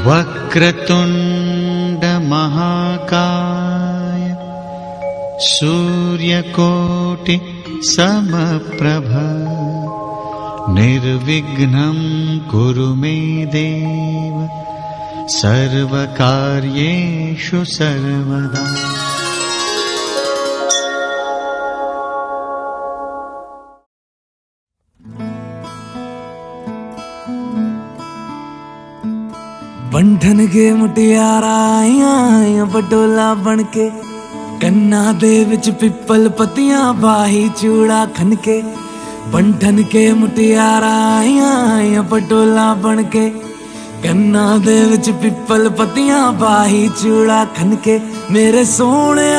वक्रतुंड महाकाय सूर्यकोटि समप्रभ निर्विघ्नं कुरु मे देव सर्वकार्येषु सर्वदा। बंधन के मुटियारा आया बटोला बनके कन्ना दे विच पिपल पतियां बाही चूड़ा खनके। बंधन के मुटियारा आया बटोला बनके कन्ना दे विच पिपल पतियां बाही चूड़ा खनके। मेरे सोने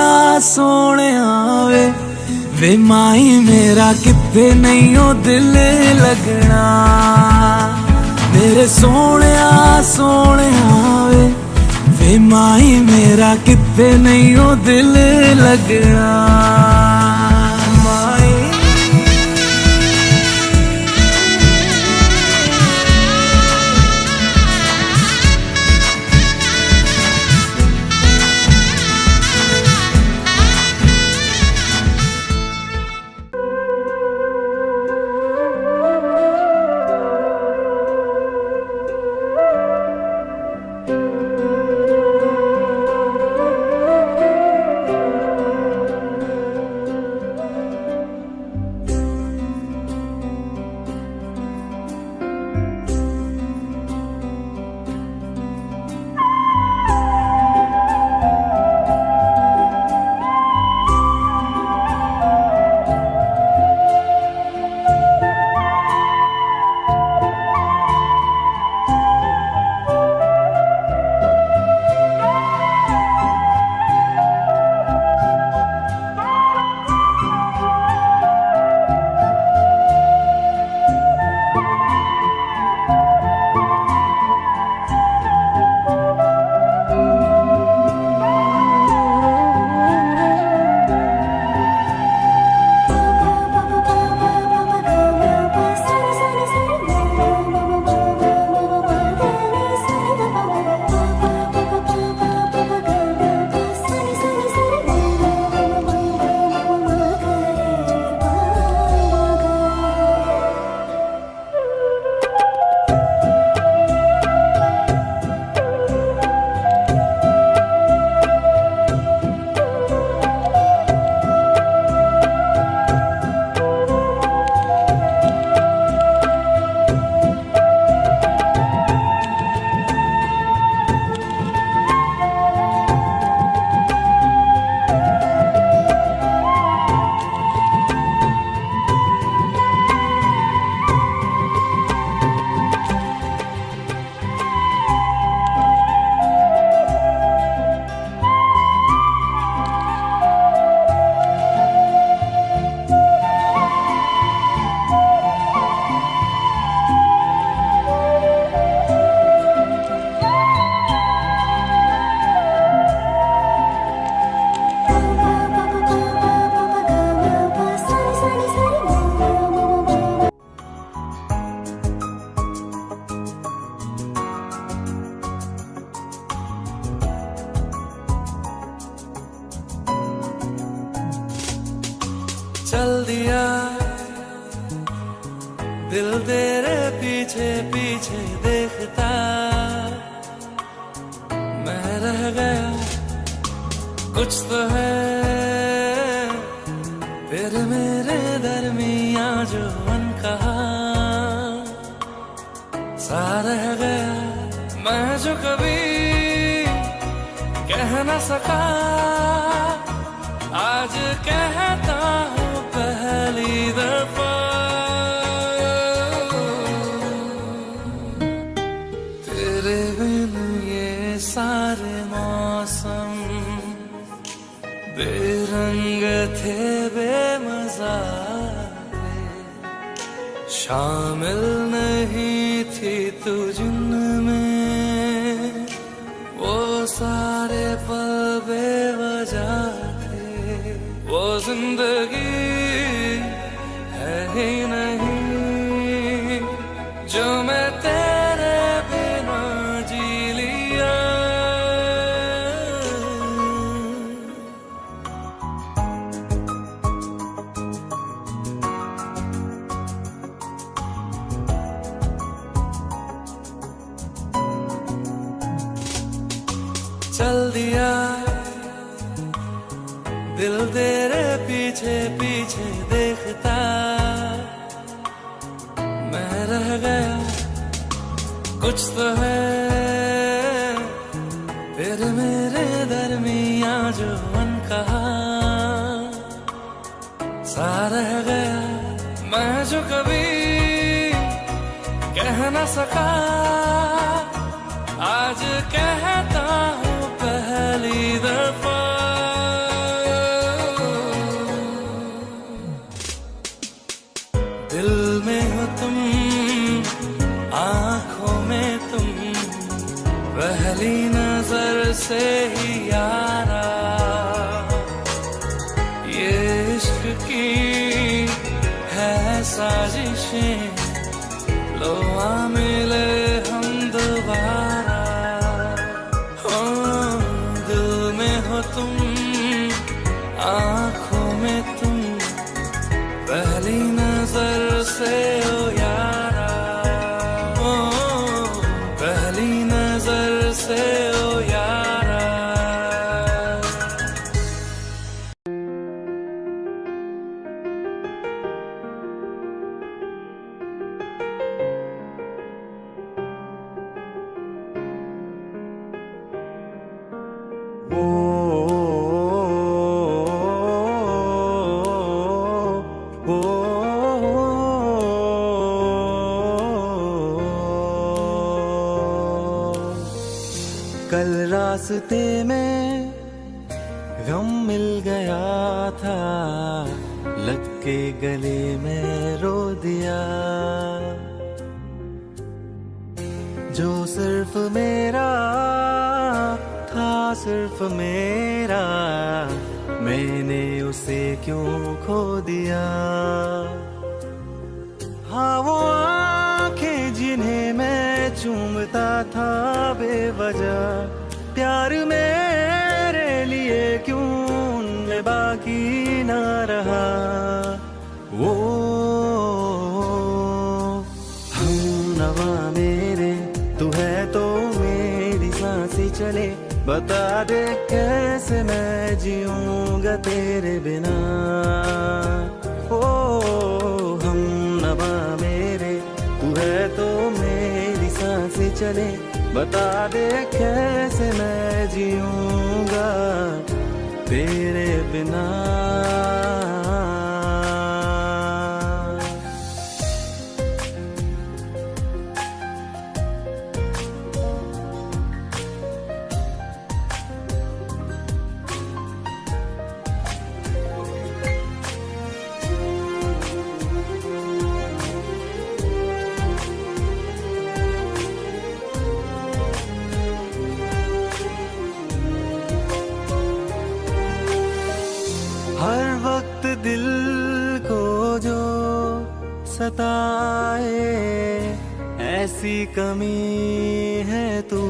वे माही मेरा किथे नहीं हो दिल लगना। मेरे सोने वे माही मेरा किथे नहीं हो दिल लगना। चल दिया दिल तेरे पीछे पीछे देखता। मैं रह गया कुछ तो है तेरे मेरे दरमियां जो अनकहा सा रह गया। मैं जो कभी कह न सका आज कहता हूँ पहली दफा। तेरे बिन ये सारे मौसम बेरंग थे बेमजा थे। शामिल नहीं थी तू जिनमें वो सारे पल बेवजह थे। वो जिंदगी है ही नहीं जो मैं तेरे बिना जी ली। चल दिया दिल तेरे पीछे पीछे देखता, मैं रह गया कुछ तो है तेरे मेरे दरमिया जो अनकहा सा रह गया, मैं जो कभी कह न सका आज कहता हूँ पहली दफा। दिल में हो तुम, आंखों में तुम, पहली नजर से ही यारा, ये इश्क की है साजिशें, लो आ मिले हम दोबारा। हो दिल में हो तुम, आंखों में तुम, पहली नजर से ओ यारा, ओ पहली नजर से ओ यारा। कल रास्ते में गम मिल गया था, लग के गले में रो दिया, जो सिर्फ मेरा था सिर्फ मेरा, मैंने उसे क्यों खो दिया। हाँ वो आंखें जिन्हें मैं चूमता था बेवजह, प्यार मेरे लिए क्यों उनमें बाकी ना रहा। वो हम नवा मेरे, तू है तो मेरी सांसें चले, बता दे कैसे मैं जीऊंगा तेरे बिना। ओ हम नवा मेरे, तू है तो मेरी सांसें चले, बता दे कैसे मैं जीऊंगा तेरे बिना। हर वक्त दिल को जो सताए, ऐसी कमी है तू,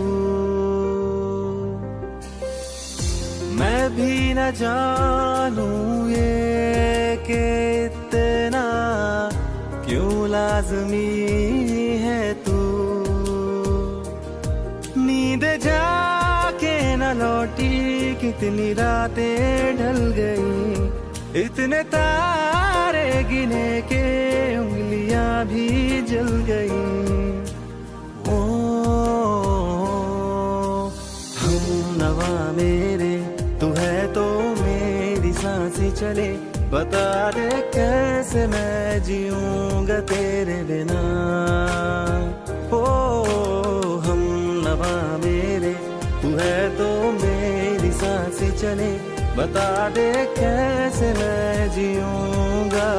मैं भी न जानूं ये कि इतना क्यों लाज़मी है तू। नींद जाके न लौटी, कितनी रातें ढल गई, इतने तारे गिने के उंगलियां भी जल गई। ओ हम नवा मेरे, तू है तो मेरी सांसें चले, बता दे कैसे मैं जीऊंगा तेरे बिना। ओ हम नवा मेरे, तू है तो मेरी सांसें चले, बता दे कैसे मैं जीऊंगा।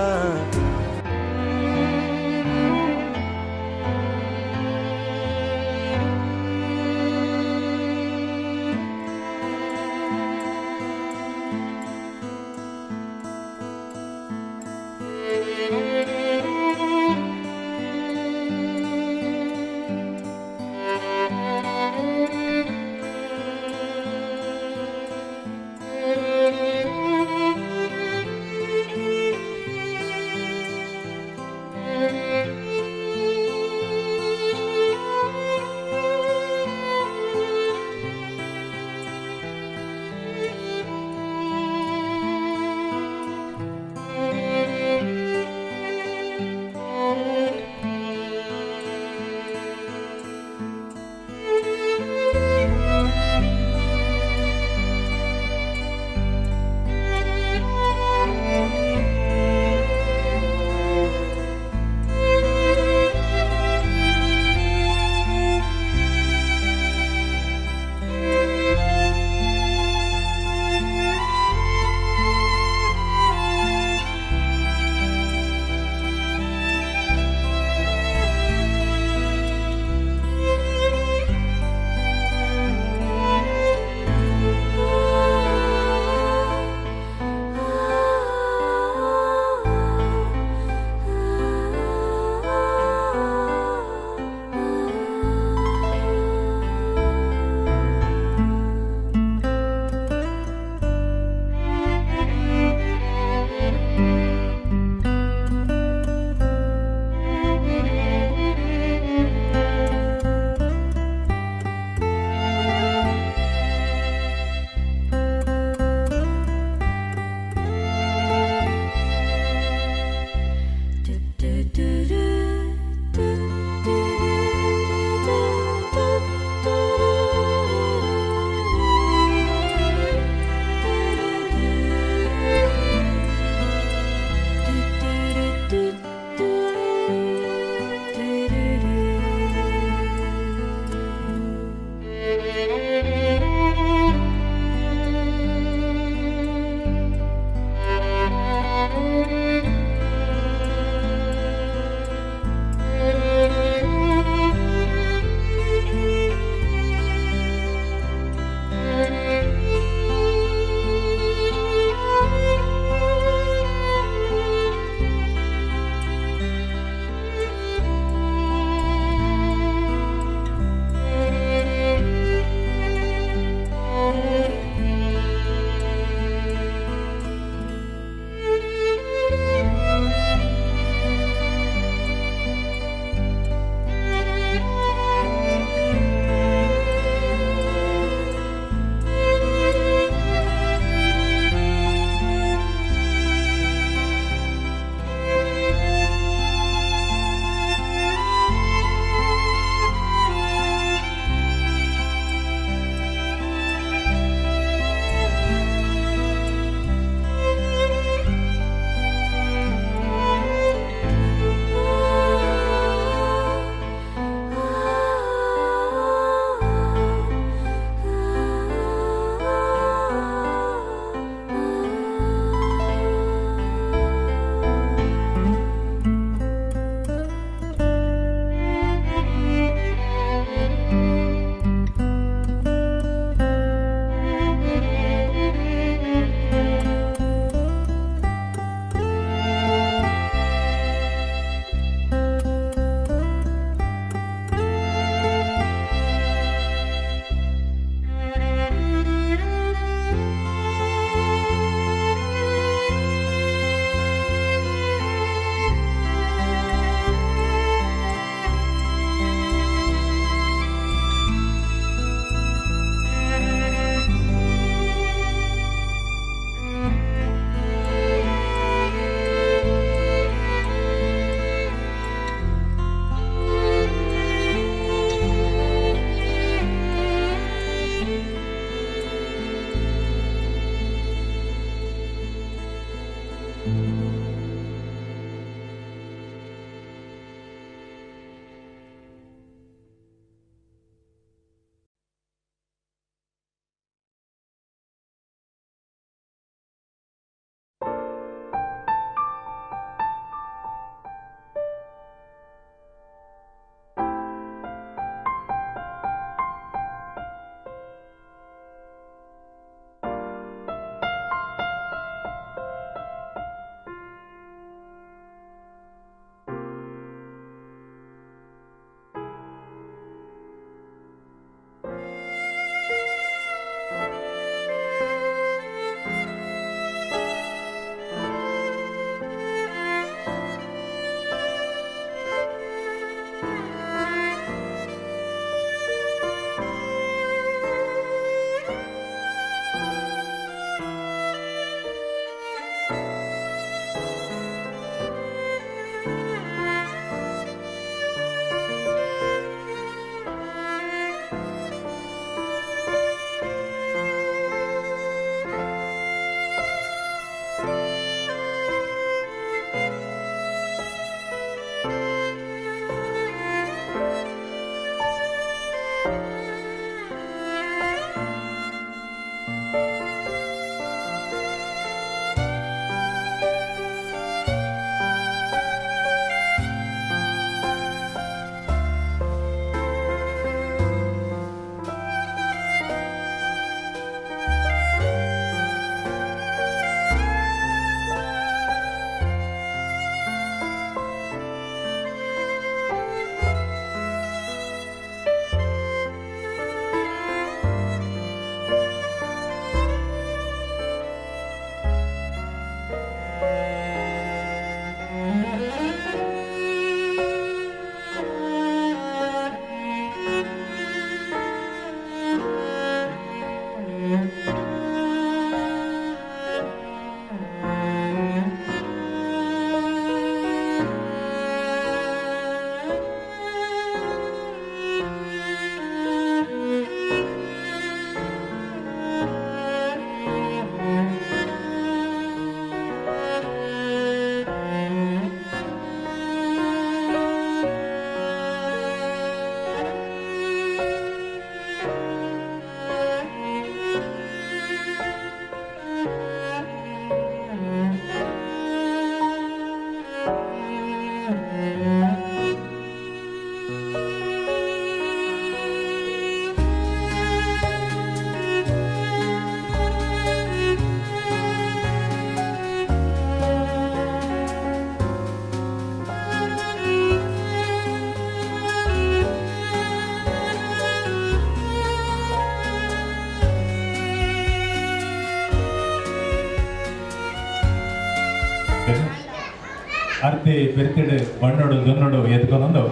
ಅರ್ತಿ ಬಿರ್ತಿಡು ಬಣ್ಣಡು ದುನ್ನಡು ಎದ್ಕೊಂಡು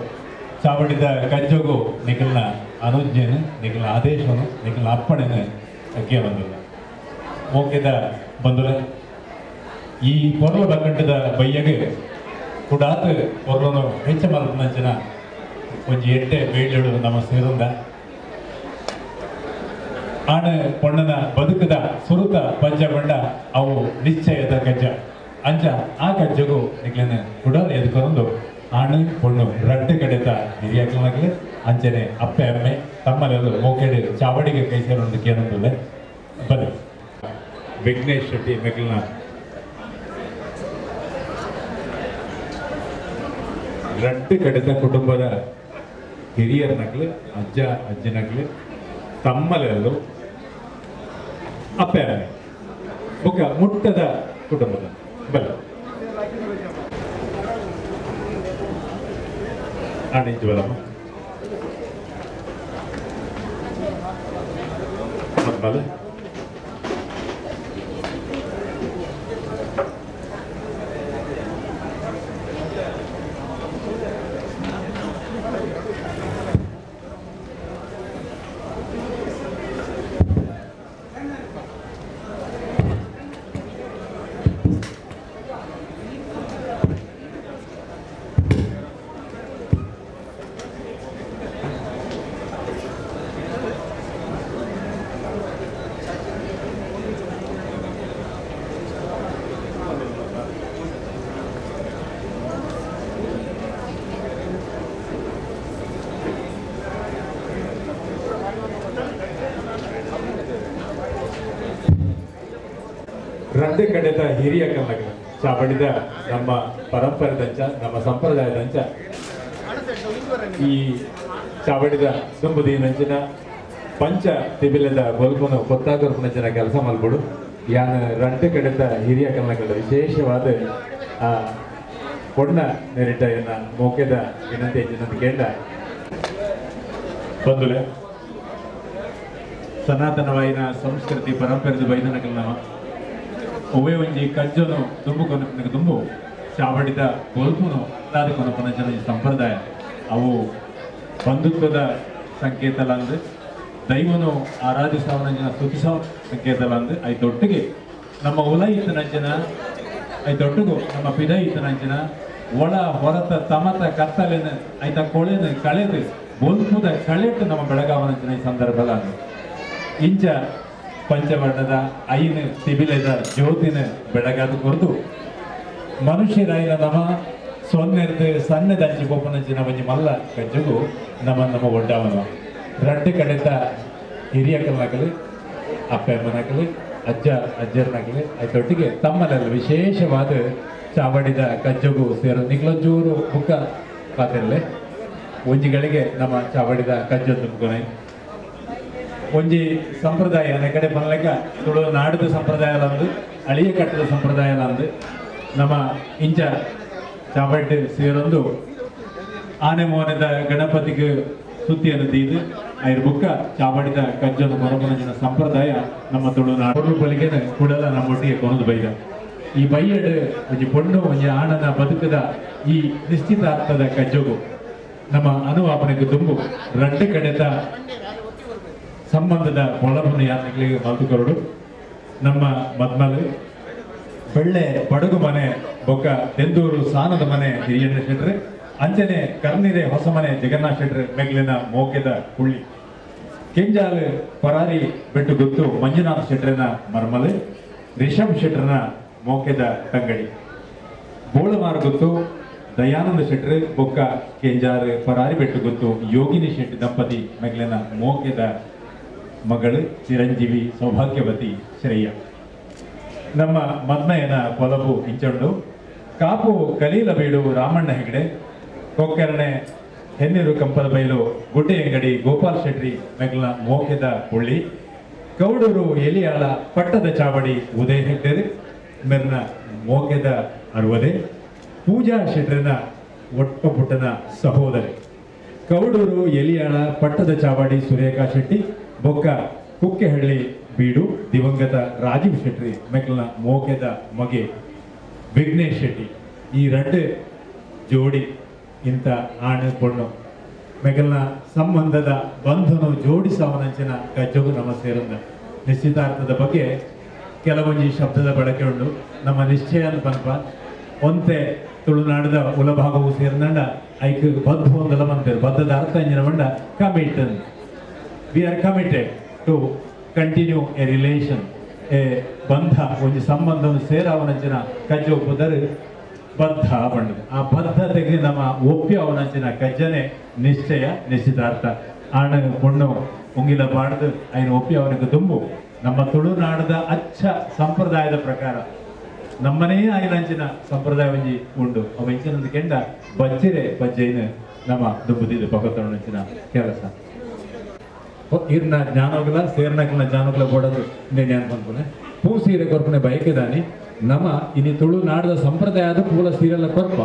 ಚಾವಡಿದ ಕಜ್ಜೋಗು ನಿಖಲ್ನ ಅನುಜ್ಞೆನು ನಿಖಲ್ನ ಆದೇಶನು ನಿಖಲ್ನ ಅಪ್ಪಣೆನು ಅಗ್ಗೆ ಬಂದಿಲ್ಲ ಮೋಕೆದ ಬಂದುಲ ಈ ಪೊರ್ಲ ಬಕ್ಕಂಟದ ಬಯ್ಯಗೆ ಕುಡಾತ್ ಪೊರ್ಲನು ಹೆಚ್ಚ ಮಲ್ಪನಂಚಿನ ಒಂಜಿ ಎಟ್ಟೆ ಬೇಳೆಡು ನಮ್ಮ ಸೇರುಂದ ಆಣ ಪೊಣ್ಣನ ಬದುಕದ ಸುರುತ ಪಂಚಬಂಡ ಅವು ನಿಶ್ಚಯದ ಕಜ್ಜ ಅಂಚ ಆ ಕಜ್ಜಗೂ ನಿಕ್ಲೆನ ಕುಡಲ್ ಎದ್ಕೊಂಡು ಆಣು ಪೊಣ್ಣು ರಡ್ಡು ಕಡೆತ ಹಿರಿಯಾಕ್ಲನಾಗ್ಲಿ ಅಂಚನೆ ಅಪ್ಪೆ ಅಮ್ಮೆ ತಮ್ಮಲೆಲ್ಲ ಮೋಕೆಡೆ ಚಾವಡಿಗೆ ಕೈ ಸೇರೊಂದು ಕೇಳಂದಿಲ್ಲ ಬನ್ನಿ ವಿಘ್ನೇಶ್ ಶೆಟ್ಟಿ ಮೆಕ್ಲನ ರಡ್ಡು ಕಡೆತ ಕುಟುಂಬದ ಹಿರಿಯರನಾಗ್ಲಿ ಅಜ್ಜ ಅಜ್ಜನಾಗ್ಲಿ ತಮ್ಮಲೆಲ್ಲೂ ಅಪ್ಪೆ ಅಮ್ಮೆ ಬೊಕ್ಕ ಮುಟ್ಟದ ಕುಟುಂಬದ ಬಲ್ಲ ಆಣಿಂಜುವಲಮ್ಮ ಮತ್ಮಲೆ ರಡ್ಡೆ ಕಡೆದ ಹಿರಿಯ ಕನ್ನಡ ಚಾವಡಿದ ನಮ್ಮ ಪರಂಪರೆದಂಚ ನಮ್ಮ ಸಂಪ್ರದಾಯದಂಚ ಈ ಚಾವಡಿದ ತುಂಬುದಿ ನಂಚಿನ ಪಂಚ ತಿಬಿಲದ ಬಲ್ಪನು ಕೊತ್ತಾಗರ್ಪನಂಚಿನ ಕೆಲಸ ಮಲ್ಬಿಡು ಯಾನ ರಡ್ಡೆ ಕಡೆದ ಹಿರಿಯ ಕನ್ನಡ ವಿಶೇಷವಾದ ಆ ಕೊಣ್ಣ ನೆರಿಟ ಎನ್ನ ಮೋಕೆದ ವಿನಂತಿ ಹೆಚ್ಚಿನಂತ ಕೇಳ ಬಂದುಲೆ ಸನಾತನವಾಯಿನ ಸಂಸ್ಕೃತಿ ಪರಂಪರೆದ ಬೈದನಕಲ್ ನಾವು ಒವ್ವೆ ಒಂಜಿ ಕಜ್ಜನು ತುಂಬು ಕೊನಕ್ಕೆ ತುಂಬು ಚಾವಡಿದ ಬಲ್ಪುನು ಅದಾದ ಕೊನಪನ ಜನ ಸಂಪ್ರದಾಯ ಅವು ಬಂಧುತ್ವದ ಸಂಕೇತಲಂದು ದೈವನು ಆರಾಧಿಸವನ ಸ್ತುತಿಸೋ ಸಂಕೇತಲಂದು ಐತೊಟ್ಟಿಗೆ ನಮ್ಮ ಉಲ ಇತ್ತನಂಚಿನ ಐತೊಟ್ಟಿಗೂ ನಮ್ಮ ಪಿದ ಇತ್ತನಂಚಿನ ಒಳ ಹೊರತ ತಮತ ಕತ್ತಲೆನ ಐತ ಕೊಳೆನ ಕಳೆದು ಬಲ್ಪುದ ಕಳೆಟ್ಟು ನಮ್ಮ ಬೆಳಗಾವನಂಚಿನ ಈ ಸಂದರ್ಭದ ಇಂಚ ಪಂಚವರ್ಣದ ಐನ ತಿಬಿಲೆದ ಜ್ಯೋತಿನ ಬೆಳಗಾದ ಕೊರತು ಮನುಷ್ಯರಾಯಿನ ನಮ್ಮ ಸೊನ್ನೆರ್ದು ಸಣ್ಣದ ಅಂಚಿ ಗೋಪನಂಚಿನ ಒಂಜಿ ಮಲ್ಲ ಕಜ್ಜಗೂ ನಮ್ಮ ಒಡ್ಡವನ ರಡ್ಡು ಕಡೆತ ಹಿರಿಯ ಕಲ್ನಾಗಲಿ ಅಪ್ಪಮ್ಮನಾಗಲಿ ಅಜ್ಜ ಅಜ್ಜರ್ನಾಗಲಿ ಅದೊಟ್ಟಿಗೆ ತಮ್ಮಲೆಲ್ಲ ವಿಶೇಷವಾದ ಚಾವಡಿದ ಕಜ್ಜಗೂ ಸೇರೋ ನಿಗ್ಲೊಂಚೂರು ಬುಕ್ಕ ಪಾತಿರಲೆ ಒಂಜಿಗಳಿಗೆ ನಮ್ಮ ಚಾವಡಿದ ಕಜ್ಜ ತುಂಬ್ಕೊನೆ ಒಂಜಿ ಸಂಪ್ರದಾಯ ಕಡೆ ಬನ್ನಲೆಕ್ಕ ತುಳು ನಾಡದ ಸಂಪ್ರದಾಯ ಅಂದು ಅಳಿಯ ಕಟ್ಟದ ಸಂಪ್ರದಾಯ ಅಂದು ನಮ್ಮ ಇಂಚ ಚಾವಡಿ ಸೇರೊಂದು ಆನೆ ಮೋನದ ಗಣಪತಿಗೆ ಸುತ್ತಿಯನ್ನು ತೀದು ಐದು ಬುಕ್ಕ ಚಾವಡಿದ ಕಜ್ಜದ ಮರಮನಂಜಿನ ಸಂಪ್ರದಾಯ ನಮ್ಮ ತುಳು ನಾಡು ಬಲಿಗೆ ಕೂಡಲ ನಮ್ಮೊಟ್ಟಿಗೆ ಕೊನದು ಬೈದ ಈ ಬೈಯಡ್ ಒಂಜಿ ಪೊಣ್ಣು ಒಂಜಿ ಆಣನ ಬದುಕದ ಈ ನಿಶ್ಚಿತಾರ್ಥದ ಕಜ್ಜಗು ನಮ್ಮ ಅನುವಾಪನೆಗೆ ತುಂಬು ರಡ್ಡು ಕಡೆತ ಸಂಬಂಧದ ಒಳಮನೆ ಯಾತ್ರೆಗಳಿಗೆ ಮಾತುಕರಡು ನಮ್ಮ ಮದ್ಮಲು ಬೆಳ್ಳೆ ಬಡಗು ಮನೆ ಬೊಕ್ಕ ತೆಂದೂರು ಸಾನದ ಮನೆ ಹಿರಿಯಣ್ಣ ಶೆಟ್ರೆ ಅಂಚನೆ ಕರ್ನಿರೆ ಹೊಸ ಮನೆ ಜಗನ್ನಾಥ್ ಶೆಟ್ರೆ ಮೆಗ್ಲಿನ ಮೋಕೆದ ಕುಳ್ಳಿ ಕೆಂಜಾಲ್ ಪರಾರಿ ಬೆಟ್ಟು ಗೊತ್ತು ಮಂಜುನಾಥ್ ಶೆಟ್ರನ ಮರ್ಮಲೆ ರಿಷಬ್ ಶೆಟ್ರನ ಮೋಕೆದ ತಂಗಡಿ ಬೋಳಮಾರ್ ಗೊತ್ತು ದಯಾನಂದ ಶೆಟ್ರೆ ಬೊಕ್ಕ ಕೆಂಜಾರ್ ಪರಾರಿ ಬೆಟ್ಟು ಗೊತ್ತು ಯೋಗಿನಿ ಶೆಟ್ಟಿ ದಂಪತಿ ಮೆಗ್ಲಿನ ಮೋಕೆದ ಮಗಳು ಚಿರಂಜೀವಿ ಸೌಭಾಗ್ಯವತಿ ಶ್ರೇಯ ನಮ್ಮ ಮದ್ಮಯನ ಕೊಲಬು ಇಂಚೊಂಡು ಕಾಪು ಕಲೀಲ ಬೀಡು ರಾಮಣ್ಣ ಹೆಗಡೆ ಕೊಕ್ಕೆರಣೆ ಹೆನ್ನೀರು ಕಂಪದ ಬೈಲು ಗುಡ್ಡೆ ಅಂಗಡಿ ಗೋಪಾಲ್ ಶೆಟ್ಟಿ ಮೆಗ್ಲ ಮೋಕೆದ ಹುಳ್ಳಿ ಕೌಡೂರು ಎಲಿಯಾಳ ಪಟ್ಟದ ಚಾವಡಿ ಉದಯ ಹೆಗ್ಡೆರೆ ಮೆರ್ನ ಮೋಕೆದ ಅರುವದೆ ಪೂಜಾ ಶೆಟ್ರನ ಒಟ್ಟಪುಟ್ಟನ ಸಹೋದರಿ ಕೌಡೂರು ಎಲಿಯಾಳ ಪಟ್ಟದ ಚಾವಡಿ ಸುರೇಖಾ ಶೆಟ್ಟಿ ಬೊಕ್ಕ ಕುಕ್ಕೆಹಳ್ಳಿ ಬೀಡು ದಿವಂಗತ ರಾಜೀವ್ ಶೆಟ್ಟಿ ಮೆಕ್ಲನ ಮೋಕೆದ ಮಗೆ ವಿಘ್ನೇಶ್ ಶೆಟ್ಟಿ ಈ ரெண்டு ಜೋಡಿ ಇಂಥ ಆಣು ಪೊಣ್ಣು ಮೆಗಲ್ನ ಸಂಬಂಧದ ಬಂಧನು ಜೋಡಿಸವನಂಚಿನ ಕಜ್ಜೋಗು ನಮ್ಮ ಸೇರಂದ ನಿಶ್ಚಿತಾರ್ಥದ ಬಗ್ಗೆ ಕೆಲವೊಂದು ಶಬ್ದದ ಬಳಕೆ ಉಂಟು. ನಮ್ಮ ನಿಶ್ಚಯ ಪಂಪ ಒಂತೆ ತುಳುನಾಡದ ಉಲಭಾಗವು ಸೇರಿದಂಡ ಐಕ್ ಬದ್ಧ ಒಂದಲ್ಲ ಬಂತೇವೆ. ಬದ್ಧದ ಅರ್ಥ ಇಂಜಿನ ಬಂಡ commit. We are committed to continue a relation, a ಬಂಧ ಒಂದು ಸಂಬಂಧವನ್ನು ಸೇರವನಂಚಿನ ಕಜ್ಜೋ ಪುದರ್ ಬದ್ಧ ಬಂಡದು. ಆ ಬದ್ಧತೆಗೆ ನಮ್ಮ ಒಪ್ಪಿ ಅವನಂಚಿನ ಕಜ್ಜನೆ ನಿಶ್ಚಯ ನಿಶ್ಚಿತಾರ್ಥ. ಆಣ ಪೊಣ್ಣು ಉಂಗಿಲ ಬಾಡ್ದು ಐನ ಒಪ್ಪಿ ಅವನಿಗೆ ತುಂಬು ನಮ್ಮ ತುಳುನಾಡದ ಅಚ್ಚ ಸಂಪ್ರದಾಯದ ಪ್ರಕಾರ ನಮ್ಮನೇ ಆಯ್ನಂಚಿನ ಸಂಪ್ರದಾಯ ಒಂಜಿ ಉಂಡು. ಅವ ಇಂಚಿನಂದು ಕೆಂಡ ಬಜ್ಜಿರೆ ಬಜ್ಜೈನ ನಮ್ಮ ದುಂಬುದಿದ್ದು ಪಕ್ಕತೊಂಚಿನ ಕೆಲಸ. ಇರ್ನ ಜ್ಞಾನೋಗಲ ಸೇರ್ನಕಲ ಜ್ಞಾನೋಗಲ ಬೋಡದು ಜ್ಞಾನ ಬಂದ್ಪುನೆ ಪೂ ಸೀರೆ ಕೊರ್ಪನೆ ಬಯಕೆದಾನಿ ನಮ ಇನಿ ತುಳುನಾಡದ ಸಂಪ್ರದಾಯದ ಪೂಲ ಸೀರೆಲ್ಲ ಕೊರ್ಪ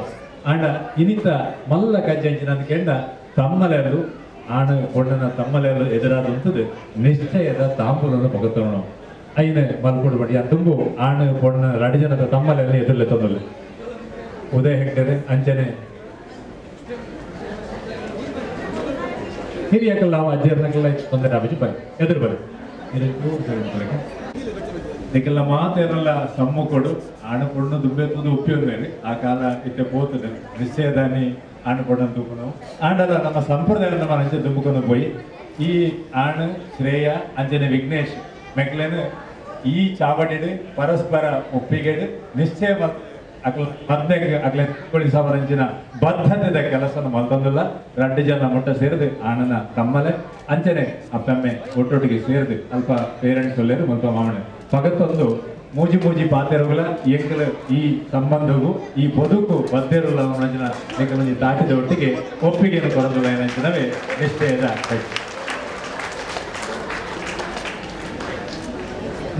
ಆಂಡ ಇನಿತ ಮಲ್ಲ ಕಜ್ಜಂಚಿನ ಕೆಂಡ ತಮ್ಮಲೆರದು ಆಣ ಕೊಂಡನ ತಮ್ಮಲೆರದು ಎದುರಾದಂಥದ್ದು ನಿಶ್ಚಯದ ತಾಂಬೂಲನ ಪಗತೋಣ ಐನ ಮಲ್ಕೊಡು ಬಡಿ ಆ ತುಂಬು ಆಣ ಕೊಂಡ ರಡಿಜನದ ತಮ್ಮಲೆಲ್ಲ ಎದುರಲೆ ತೊಂದಲೆ ಉದಯ ಹೆಗ್ಡೆ ಅಂಚನೆ ಹಿರಿಯಕಲ್ಲ ನಾವು ಅಜ್ಜರ್ನಕ್ಕೆಲ್ಲ ತೊಂದರೆ ಆಗಿ ಬರಿ ಎದುರು ಬರಿ ಇದಕ್ಕೆಲ್ಲ ಮಾತೇನಲ್ಲ ಸಮ್ಮುಕೊಡು ಆಣ ಕೊಡು ದುಬ್ಬೆತ್ತದು ಉಪ್ಪಿಯೋದೇರಿ ಆ ಕಾಲ ಇತ್ತೆ ಪೋತದೆ ನಿಶ್ಚಯದಾನಿ ಆಣ ಕೊಡನ್ನು ದುಬ್ಬು ಆಂಡಲ ನಮ್ಮ ಸಂಪ್ರದಾಯ ನಮ್ಮ ಅಂಚೆ ದುಬ್ಬುಕೊಂಡು போய் ಈ ಆಣ ಶ್ರೇಯ ಅಂಜನೆ ವಿಘ್ನೇಶ್ ಮೆಕ್ಲೇನು ಈ ಚಾವಡಿಡು ಪರಸ್ಪರ ಒಪ್ಪಿಗೆಡು ನಿಶ್ಚಯ ಮದ್ನೆಗೆ ಅಗ್ಲೆ ಕೊಳಿಸವರಂಚಿನ ಬದ್ಧತೆದ ಕೆಲಸನ ಮಲ್ತೊಂದಿಲ್ಲ. ಎರಡು ಜನ ಮೊಟ್ಟ ಸೇರಿದು ಆಣನ ತಮ್ಮಲೆ ಅಂಚನೆ ಅಪ್ಪಮ್ಮೆ ಒಟ್ಟೊಟ್ಟಿಗೆ ಸೇರಿದು ಅಲ್ಪ ಪೇರೆಂಟ್ಸ್ ಒಲ್ಲೇರು ಮಲ್ಪ ಮಾವಣೆ ಪಗತ್ತೊಂದು ಮೂಜಿ ಮೂಜಿ ಪಾತೆರುಗಳ ಎಂಕಲು ಈ ಸಂಬಂಧವು ಈ ಬದುಕು ಬದ್ಧೇರುಲ್ಲ ನಂಚಿನ ಎಂಕಲೊಂಜಿ ದಾಟಿದ ಒಟ್ಟಿಗೆ ಒಪ್ಪಿಗೆಯನ್ನು ಕೊಡೋದಿಲ್ಲ ಏನಂಚಿನವೇ ನಿಶ್ಚಯದ ಕಟ್ಟಿ.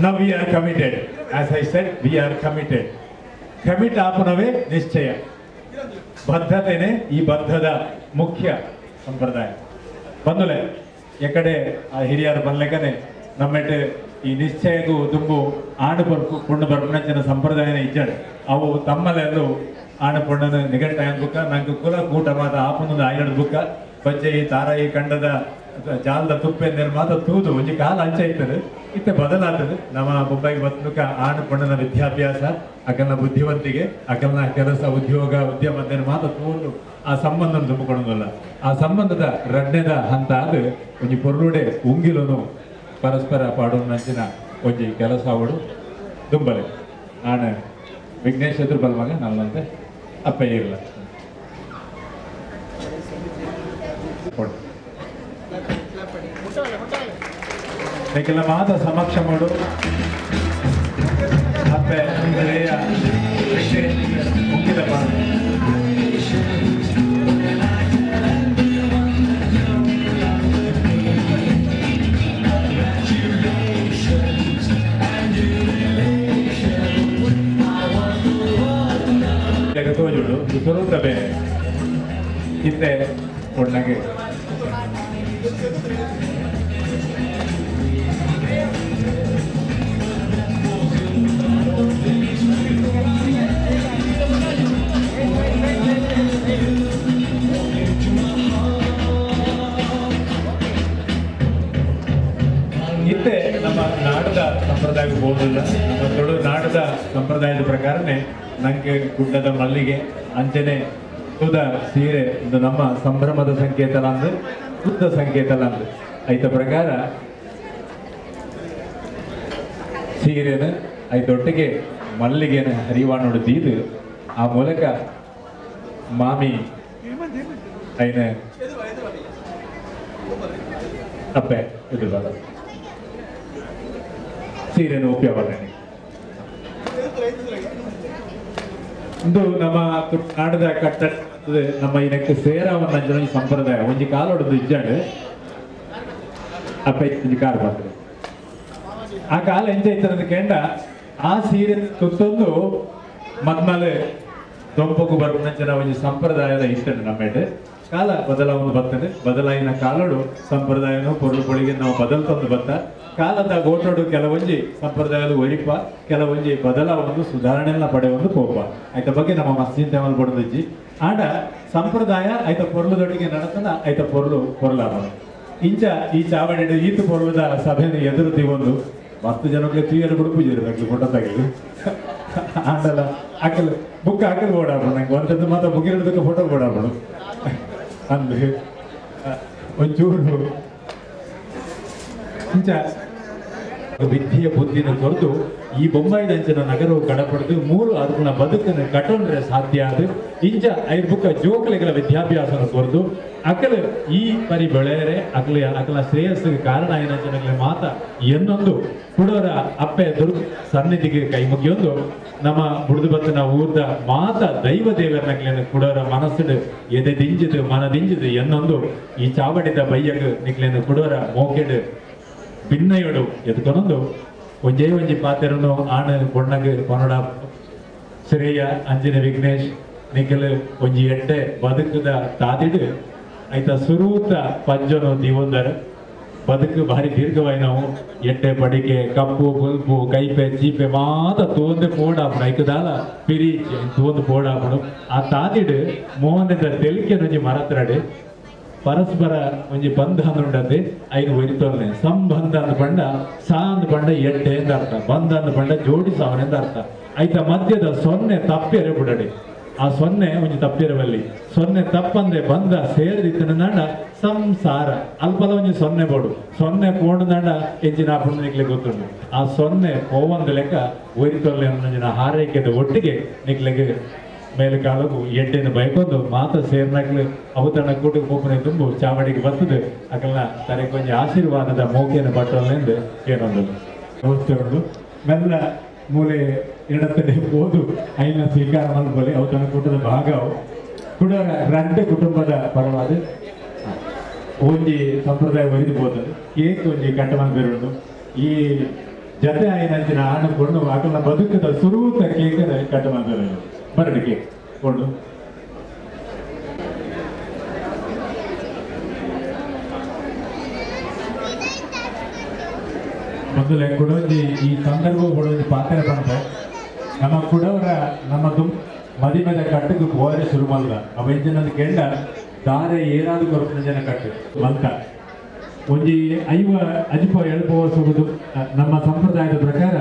Now we are committed. As I said, we are committed. Commit ಆಪುನವೇ ನಿಶ್ಚಯ. ಬದ್ಧತೆನೆ ಈ ಬದ್ಧದ ಮುಖ್ಯ ಸಂಪ್ರದಾಯ. ಬಂದುಲೆ ಎಕಡೆ ಆ ಹಿರಿಯರು ಬನ್ಲೆಕನೆ ನಮ್ಮೆಟ್ಟು ಈ ನಿಶ್ಚಯಗೂ ತುಂಬು ಆಡು ಪುಣ್ಣು ಬರ್ಪಣಂಚಿನ ಸಂಪ್ರದಾಯನ ಇಜ್ಜಡೆ ಅವು ತಮ್ಮಲೆಲ್ಲೂ ಆಡು ಪುಣ್ಣನ ನಿಗಟ್ಟ ಬುಕ್ಕ ನಂಗೆ ಕುಲ ಕೂಟ ಮಾತ ಆಪುನೊಂದು ಆಯ್ನಡ್ ಬುಕ್ಕ ಬಜ್ಜೆ ತಾರಾಯಿ ಕಂಡದ ಜಾಲದ ತುಪ್ಪೆ ನಿರ್ಮಾತ ತೂದು ಒಂಜಿ ಕಾಲ ಅಂಚ ಇರ್ತದೆ ಇತ್ತೆ ಬದಲಾಗ್ತದೆ. ನಮ್ಮ ಮುಂಬೈಗೆ ಬಂದುಕ ಆಡು ಪುಣ್ಣನ ವಿದ್ಯಾಭ್ಯಾಸ ಅಕಲ್ನ ಬುದ್ಧಿವಂತಿಗೆ ಅಕಲ್ನ ಕೆಲಸ ಉದ್ಯೋಗ ಉದ್ಯಮ ಮಾತ ತೂದು ಆ ಸಂಬಂಧ ತುಂಬಿಕೊಳ್ಳೋದಲ್ಲ. ಆ ಸಂಬಂಧದ ರಡ್ನೆದ ಹಂತ ಅದು ಒಂಜಿ ಪೊರ್ಲುಡೆ ಉಂಗಿಲನು ಪರಸ್ಪರ ಪಾಡೋನಂಚಿನ ಒಂಜಿ ಕೆಲಸ ಅವಡು ದುಂಬಲೆ ಆಣ ವಿಘ್ನೇಶ್ ಎದುರು ಬಲ್ವಾಗ ನಲ್ಲಂತೆ ಅಪ್ಪ ಇರಲ್ಲ ಬೇಕೆಲ್ಲ ಮಾತ ಸಮಕ್ಷ ಮಾಡು ಅಪ್ಪೆ ಮುಖ್ಯದ ತೋಜುಡು ಸ್ವರೂಪ ಬೇರೆ ಇತ್ತೆ ಕೊಡ್ನಗೆ ಇತ್ತೆ ನಮ್ಮ ನಾಡದ ಸಂಪ್ರದಾಯಕ್ಕೆ ಹೋಗೋದಿಲ್ಲ. ನಮ್ಮ ತುಳುನಾಡದ ಸಂಪ್ರದಾಯದ ಪ್ರಕಾರನೇ ನಂಗೆ ಗುಡ್ಡದ ಮಲ್ಲಿಗೆ ಅಂಚನೆ ಉದ ಸೀರೆ ಇದು ನಮ್ಮ ಸಂಭ್ರಮದ ಸಂಕೇತಲ ಅಂದು ಶುದ್ಧ ಸಂಕೇತಲ ಅಂದು ಐತ ಪ್ರಕಾರ ಸೀರೆನ ಐದೊಟ್ಟಿಗೆ ಮಲ್ಲಿಗೆನ ಹರಿವಾಣೋಡು ದೀದು ಆ ಮೂಲಕ ಮಾಮಿ ಐನ ಅಪ್ಪೆ ಇದು ಬರ ಸೀರೆನ ಉಪಯೋಗ ಇಂದು ನಮ್ಮ ನಾಡದ ಕಟ್ಟ ನಮ್ಮ ಇದಕ್ಕೆ ಸೇರವನ್ನ ಅಂಜನ ಸಂಪ್ರದಾಯ ಒಂಜಿ ಕಾಲೊಡದು ಇಜ್ಜಾಡು ಅಪ್ಪ ಒಂಜಿ ಕಾಲು ಬರ್ತದೆ ಆ ಕಾಲ ಎಂಚ ಇತ್ತರದ ಕೆಂಡ ಆ ಸೀರೆ ತುತ್ತೊಂದು ಮದ್ಮಲೆ ದೊಂಪಗು ಬರ್ಪುನಂಚನ ಒಂಜಿ ಸಂಪ್ರದಾಯದ ಇತ್ತಂಡು ನಮ್ಮೆಡ್ ಕಾಲ ಬದಲಾವಣೆ ಬರ್ತದೆ. ಬದಲಾಯಿನ ಕಾಲಡು ಸಂಪ್ರದಾಯನು ಪೊರುಳುಗಳಿಗೆ ನಾವು ಬದಲ್ತೊಂದು ಬತ್ತ ಕಾಲದ ಗೋಟೋಡು ಕೆಲವೊಂಜಿ ಸಂಪ್ರದಾಯದ ಒರಿಪ ಕೆಲವೊಂಜಿ ಬದಲಾವಣೆ ಸುಧಾರಣೆಲ್ಲ ಪಡೆಯೊಂದು ಕೋಪ ಆಯ್ತ ಬಗ್ಗೆ ನಮ್ಮ ಮಸ್ಜಿದ್ ತೆಮಲ್ ಬಡದಿಜ್ಜಿ ಆಡ ಸಂಪ್ರದಾಯ ಆಯ್ತ ಪೊರ್ಲದೊಟ್ಟಿಗೆ ನಡತನ ಆಯ್ತ ಪೊರ್ಲಾರ ಇಂಚ ಈ ಚಾವಡಿ ಈತು ಪೊರ್ಲದ ಸಭೆಯನ್ನು ಎದುರು ಒಂದು ಮಸ್ತ್ ಜನಕ್ಕೆ ತೂಯಲು ಕೂಡ ಪೂಜೆ ಇರಬೇಕು ಫೋಟೋ ತೆಗೆದು ಆಂಡಲ ಅಕ್ಕಲ್ ಬುಕ್ ಅಕ್ಕಲ್ ಓಡಾಡ್ಬೋದು ನಂಗೆ ಒಂದದ್ದು ಮಾತ್ರ ಬುಕ್ಕಿರೋದಕ್ಕೆ ಫೋಟೋ ಓಡಾಡ್ಬೋದು ಅಂದ್ರೆ ಒಂಚೂರು ಇಂಚ ವಿದ್ಯೆಯ ಬುದ್ಧಿನ ತೊರೆದು ಈ ಬೊಂಬಾಯಿದಂಚಿನ ನಗರವು ಕಡಪಡೆದು ಮೂರು ಅದನ್ನ ಬದುಕನ್ನು ಕಟ್ಟೊಂಡ್ರೆ ಸಾಧ್ಯ ಅದು ಇಂಚ ಐದು ಬುಕ್ಕ ಜೋಕಲೆಗಳ ವಿದ್ಯಾಭ್ಯಾಸನ ತೊರೆದು ಅಕಲು ಈ ಪರಿ ಬೆಳೆಯರೆ ಅಕಲ ಶ್ರೇಯಸ್ಸಿಗೆ ಕಾರಣ ಏನಂಚನಗಳಿಗೆ ಮಾತ ಎನ್ನೊಂದು ಕುಡೋರ ಅಪ್ಪೆ ಸನ್ನಿಧಿಗೆ ಕೈ ಮುಗಿಯೊಂದು ನಮ್ಮ ಬುಡ್ದು ಬತ್ತನ ಊರ್ದ ಮಾತ ದೈವ ದೇವರನಗ್ಲೇನು ಕುಡೋರ ಮನಸ್ಸು ಎದೆ ದಿಂಜಿದು ಮನ ದಿಂಜಿದು ಎನ್ನೊಂದು ಈ ಚಾವಡಿದ ಬಯ್ಯಗ್ ನಿಗ್ಲೇನು ಕುಡೋರ ಮೋಕೆಡು ಭಿನ್ನಯೋಡು ಎದ್ಕೊನೊಂದು ಒಂಜಿ ಪಾತೆರನು ಆಣ ಬೊಣ್ಣಗೆ ಕೊನಡ ಶ್ರೇಯ ಅಂಜಿನ ವಿಘ್ನೇಶ್ ನಿಖಲ್ ಒಂಜಿ ಎಡ್ಡೆ ಬದುಕದ ತಾದಿಡು ಐತ ಸುರೂತ ಪಂಜನು ದಿವೊಂದರ ಬದುಕು ಭಾರಿ ದೀರ್ಘವಾಯಿ ನಾವು ಎಡ್ಡೆ ಬಡಿಗೆ ಕಪ್ಪು ಗುಲ್ಪು ಕೈಪೆ ಚೀಪೆ ಮಾತ ತೋಂದು ಪೋಡಾಪುಡು ಐಕದಾಲ ಪಿರಿ ತೋಂದು ಪೋಡಾಪುಡು ಆ ತಾದಿಡು ಮೋಹನದ ತೆಲಿಕೆ ನೊಂಜಿ ಮರತ್ರಡೆ ಪರಸ್ಪರ ಒಂಜಿ ಬಂಧ ಅಂದುಂಡದೆ ಐದು ಒರಿತೊನ್ನೆ ಸಂಬಂಧ ಅಂದ್ ಪಂಡ ಸಾ ಅಂದ್ ಪಂಡ ಎಡ್ಡೆ ಎಂದ ಅರ್ಥ ಬಂಧ ಅಂದ್ ಪಂಡ ಜೋಡಿಸವನೆಂದ ಅರ್ಥ ಐತ ಮಧ್ಯದ ಸೊನ್ನೆ ತಪ್ಪೆರೆ ಬಿಡಡೆ ಆ ಸೊನ್ನೆ ಒಂಜಿ ತಪ್ಪಿರವಲ್ಲಿ ಸೊನ್ನೆ ತಪ್ಪಂದೆ ಬಂದ ಸೇರಿದಿತ್ತಿನ ನಂಡ ಸಂಸಾರ ಅಲ್ಪದ ಒಂಜಿ ಸೊನ್ನೆ ಬೋಡು ಸೊನ್ನೆ ಕೋಣ ನಂಡ ಎಂಜಿನ ನಿಕ್ಲೆ ಗೊತ್ತುಂಡು ಆ ಸೊನ್ನೆ ಪೋವಂದ ಲೆಕ್ಕ ಒರಿತೊಲ್ಲೆ ಅನ್ನೊಂಜಿನ ಹಾರೈಕೆದ ಒಟ್ಟಿಗೆ ನಿಕ್ಲೆಗೆ ಮೇಲೆ ಕಾಲವು ಎಡ್ಡೆನ ಬೈಕೊಂಡು ಮಾತ ಸೇರ್ನಾಗ್ಲು ಅವತನ ಕೂಟ ಕೋಪನೆ ತುಂಬು ಚಾವಡಿಗೆ ಬರ್ತದೆ ಅಕಲ್ನ ತಲೆ ಕೊಂಚ ಆಶೀರ್ವಾದದ ಮೋಕೆನ ಬಟ್ಟಲೆಂದು ಏನೊಂದು ವ್ಯವಸ್ಥೆಗಳು ಮೆಲ್ಲ ಮೂಲೆ ಎಡತಡೆ ಓದು ಐನ ಸ್ವೀಕಾರ ಮಲ್ಬಲಿ ಅವತನ ಕೂಟದ ಭಾಗವು ಕೂಡ ರಂಡೆ ಕುಟುಂಬದ ಪರವಾದ ಒಂಜಿ ಸಂಪ್ರದಾಯ ಒಯ್ದುಬೋದು ಕೇಕ್ ಒಂಜಿ ಕಟ್ಟಮನ್ ಬೇರುಂಡು ಈ ಜತೆ ಐನಂಚಿನ ಆಣ ಕೊಂಡು ಅಕಲ್ನ ಬದುಕದ ಸುರೂತ ಕೇಕ್ ಕಟ್ಟಮನ್ ಬೇರು ಬರಡಿ ಕೇಕ್ ಕೊಂಡು ಮೊದಲೇ ಕೊಡೋಜಿ ಈ ಸಂದರ್ಭ ಕೊಡೋಜಿ ಪಾತ್ರ ಬಂದ ನಮ್ಮ ಕುಡವರ ನಮ್ಮದು ಮದಿಮೆದ ಕಟ್ಟಕ್ಕೆ ಹೋದರೆ ಶುರು ಮಲ್ದ ಅವೆಂಜಿನದ ಕೆಂಡ ದಾರೆ ಏನಾದ್ರು ಕೊರಪಿನ ಜನ ಕಟ್ಟು ಮಲ್ಕ ಒಂಜಿ ಐವ ಅಜಿಪ ಎಳ್ಪೋ ಸಿಗುದು ನಮ್ಮ ಸಂಪ್ರದಾಯದ ಪ್ರಕಾರ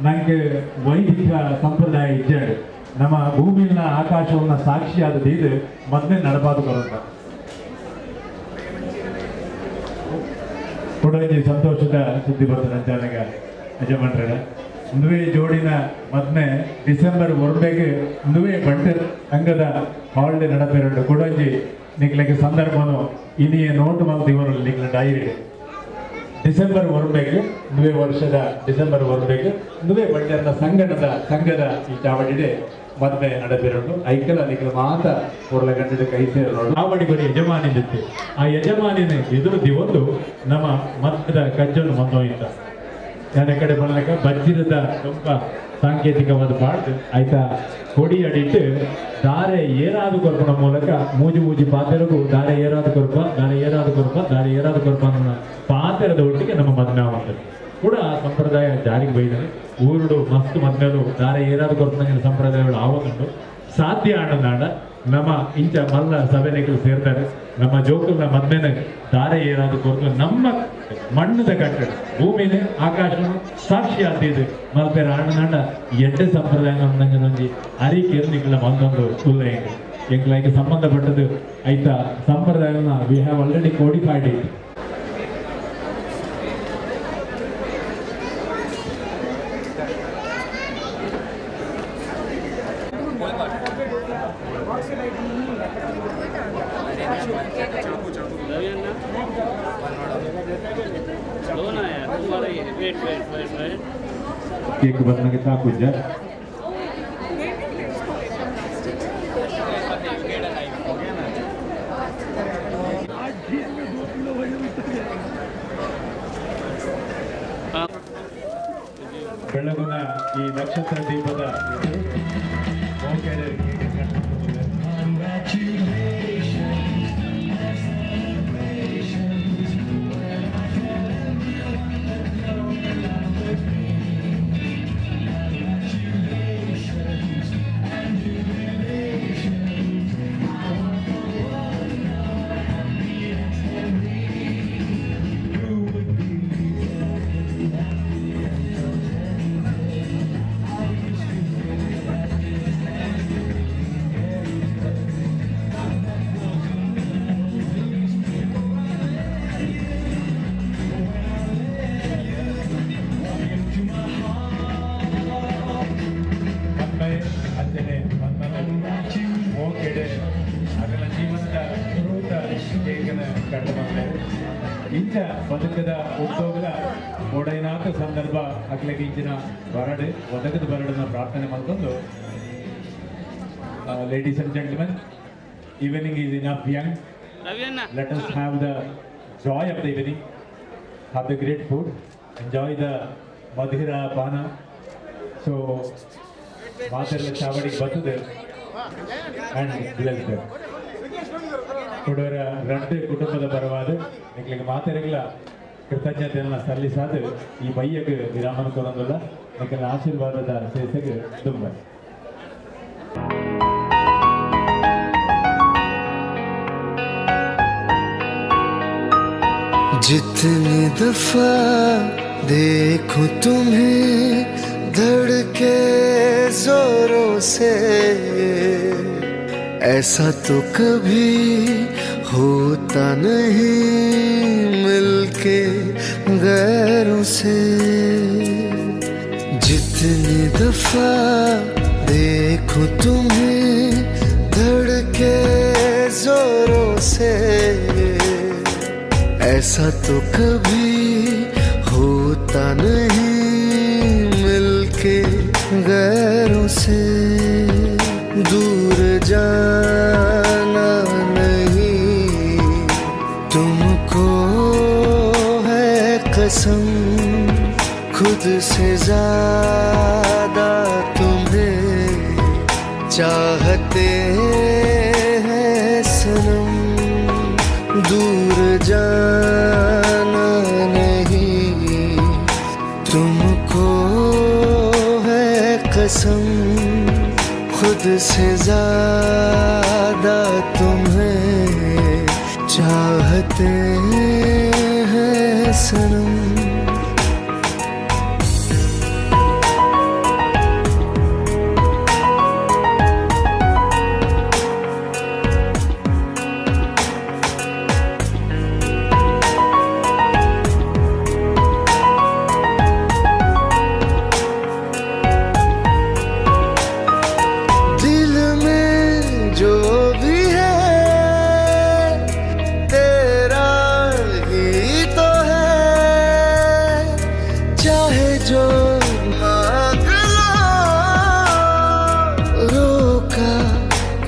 ನಂಗೆ ವೈದಿಕ ಸಂಪ್ರದಾಯ ಇದ್ದಾడు ನಮ್ಮ ಭೂಮಿಯನ್ನ ಆಕಾಶವನ್ನ ಸಾಕ್ಷಿಯಾದ ಇದು ಮೊದಲೇ ನಡಬಾದು ಬರುತ್ತ ಕೊಡೋಜಿ ಸಂತೋಷದ ಸುದ್ದಿ ಬರ್ತದೆ ನನಗೆ ಯಜಮಾನ್ರ ನುವೆ ಜೋಡಿನ ಮೊದಲೇ ಡಿಸೆಂಬರ್ ಹೊರಬೇಗೆ ನುವೆ ಬಂಟರ್ ಅಂಗದ ಹಾಲಿಡೇ ನಡಪೇರಡು ಕೊಡೋಜಿ ನಿಕ್ಲೆಗೆ ಸಂದರ್ಭನು ಇನಿಯ ನೋಟು ಮಲ್ದ ಇವರಲ್ಲಿ ನಿಕ್ಲ ಡೈರಿ ಡಿಸೆಂಬರ್ ಹೊರಬೇಗೆ ನುವೆ ವರ್ಷದ ಡಿಸೆಂಬರ್ ಹೊರಬೇಗೆ ನುವೆ ಬಂಟರ್ನ ಸಂಘದ ಈ ಚಾವಡಿಡೆ ಮೊದಲೇ ನಡಪೇರಡು ಐಕಲ ನಿಕ್ಲ ಮಾತ ಉರ್ಲ ಗಂಟೆ ಕೈ ಸೇರೋಡು ಚಾವಡಿ ಬರೀ ಯಜಮಾನಿದ್ದೆ ಆ ಯಜಮಾನಿನ ಎದುರು ದಿವೊಂದು ನಮ್ಮ ಮತ್ತದ ಕಜ್ಜನ್ನು ಮಂದೋಯಿತ ಯಾರ ಕಡೆ ಬರಲಿಕ್ಕೆ ಬಜ್ಜಿರದ ತುಂಬ ಸಾಂಕೇತಿಕವಾದ ಪಾಡ್ದು ಆಯ್ತಾ ಕೊಡಿ ಅಡಿಟ್ಟು ದಾರೆ ಏರಾದು ಕೊರ್ಪಣ ಮೂಲಕ ಮೂಜಿ ಪಾತೆರಗೂ ದಾರೆ ಏರಾದು ಕೊರ್ಪ ಅನ್ನೋ ಪಾತೆರದ ಒಟ್ಟಿಗೆ ನಮ್ಮ ಮದ್ವೆ ಆಗುತ್ತದೆ ಕೂಡ ಸಂಪ್ರದಾಯ ಜಾರಿಗೆ ಬೈದರೆ ಊರುಡು ಮಸ್ತ್ ಮದ್ವೆಲು ದಾರೆ ಏರಾದು ಕೊರ್ಪಣ ಸಂಪ್ರದಾಯಗಳು ಆವತ್ತುಂಟು ಸಾಧ್ಯ ಆಡನಾಡ ನಮ್ಮ ಇಂಚ ಮಲ್ಲ ಸಭೆಗಳು ಸೇರ್ತಾರೆ ನಮ್ಮ ಜೋಕಲ್ನ ಮದ್ವೆನ ದಾರೆ ಏರಾದು ಕೊರ್ತು ನಮ್ಮ ಮಣ್ಣದ ಕಟ್ಟಡ ಭೂಮಿನೇ ಆಕಾಶ ಸಾಕ್ಷಿ ಆದಿದೆ ಮಲ್ಪೇರ ಆಡನಾಡ ಎಡ್ಡೆ ಸಂಪ್ರದಾಯ ನೊಂಜಿ ಅರಿಕೆ ನಿಕ್ಲ ಮಂದೊಂದು ಉಲ್ಲ ಎಂಕ್ಲಾಗಿ ಸಂಬಂಧಪಟ್ಟದು ಆಯ್ತಾ ಸಂಪ್ರದಾಯನ we have already codified it ಕೇಕ್ ಬಂದಾಗ ಸಾಕುಜ್ಜ ಬೆಳಗುನ ಈ ನಕ್ಷತ್ರ ದೀಪದ ಅಂಚನೆ ಹೋಕೆಡೆ ಅದನ್ನ ಜೀವನದ ರೂಟ ಹೇಗನ ಕಂಡು ಬಂದೆ ಇಂಚ ಬದುಕದ ಉದ್ಯೋಗದ ಒಡೆಯನಾಥ ಸಂದರ್ಭ ಅಕ್ಲೆಗೆ ಇಂಚಿನ ಬರಡು ಒದಗದ ಬರಡನ್ನ ಪ್ರಾರ್ಥನೆ ಮಾಡ್ಕೊಂಡು ladies and gentlemen, evening is enough young. Let us have the joy of the evening, have the great food, enjoy the madhira pana. So Materla Chavadi Batude and bless them. Kudara Rante Kutumada Paravada, like Materigla, ಕೃತಜ್ಞತೆಯನ್ನು ಸಲ್ಲಿಸಾದ ಈ ಬಯ್ಯಕ್ಕೆ ವಿರಾಮನ ಕೊಡೋದಲ್ಲ ಯಾಕಂದ್ರೆ ಆಶೀರ್ವಾದದ ಸೇಸೆಗೆ ತುಂಬ जितनी दफा देखो तुम्हें धड़के जोरों से ऐसा तो कभी होता नहीं मिलके गैरों से जितनी दफा देखो तुम्हें धड़के जोरों से ऐसा तो कभी होता नहीं मिलके गैरों से दूर जाना नहीं तुमको है कसम खुद से ज्यादा तुम्हें चाहते हैं सनम दूर जाना नहीं तुमको है कसम खुद से ज्यादा तुम्हें चाहते हैं सनम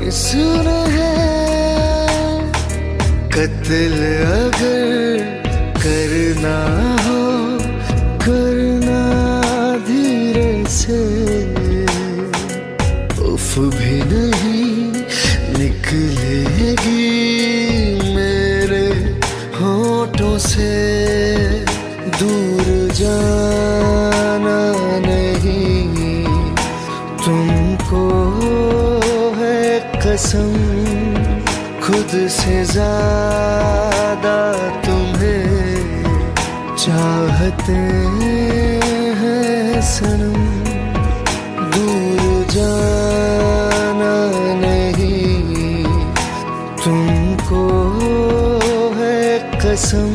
किसने है कत्ल अगर करना हो करना धीरे से उफ भी नहीं निकलेगी मेरे होठों से दूर जाना नहीं तुमको कसम खुद से ज्यादा तुम्हें चाहते हैं सनम दूर जाना नहीं तुमको है कसम